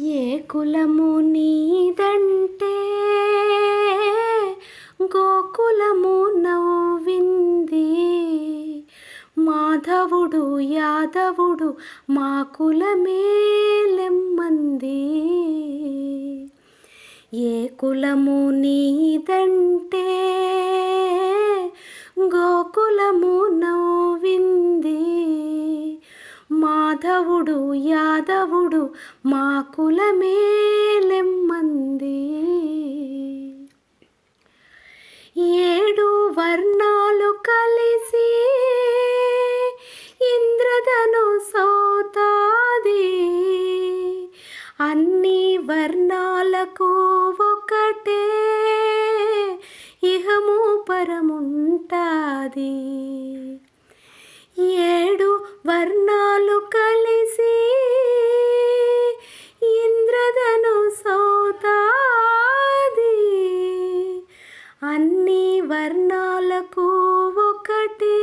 ఏ కులము నీదంటే గోకులము నవ్వింది. మాధవుడు యాదవుడు మా కులమేలెమ్మంది. ఏ కులము నీదంటే గోకులము నవ్వింది. మాధవుడు యాదవుడు మా కులమేలెమ్మంది. ఏడు వర్ణాలు కలిసి ఇంద్రధనుసౌతాది. అన్ని వర్ణాలకు ఒకటే ఇహము పరముంటాది. ఏడు వర్ణాలు కలిసి ఇంద్రధనుసౌతాది. అన్ని వర్ణాలకు ఒకటే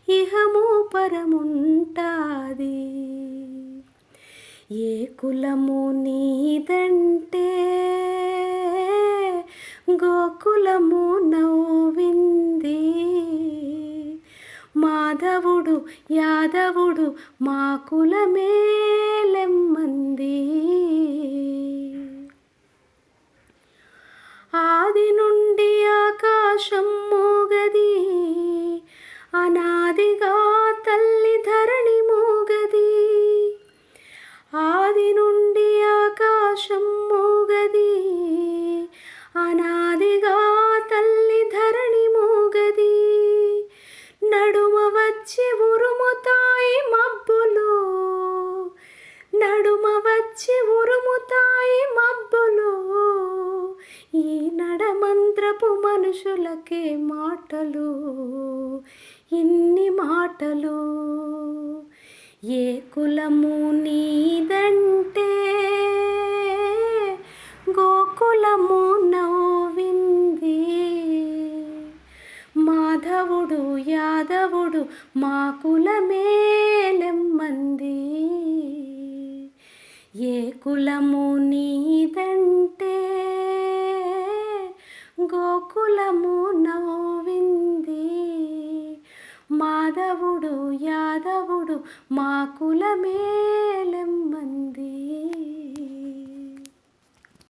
ఇహము పరముంటాది. ఏ కులము నీదంటే గోకులము నవ్వింది. మాధవుడు యాదవుడు మా కులమేలెమ్మంది. ఆది నుండి ఆకాశం మోగది, అనాదిగా తల్లి ధరణి మోగది. ఆది నుండి ఆకాశం మోగది, అనాదిగా తల్లి ధరణి మోగది. నడుమ వచ్చి ఉరుముతాయి మబ్బులు, నడుమ వచ్చి ఉరుముతాయి మబ్బులు. ఈ నడమంత్రపు మనుషులకే మాటలు, ఇన్ని మాటలు. ఏ కులము నీదంటే గోకులము నవ్వింది. మాధవుడు యాదవుడు మా కులమేలెమ్మంది. ఏ కులము నీదంటే గోకులము నవ్వింది. మాధవుడు యాదవుడు మా కులమేలెమ్మంది.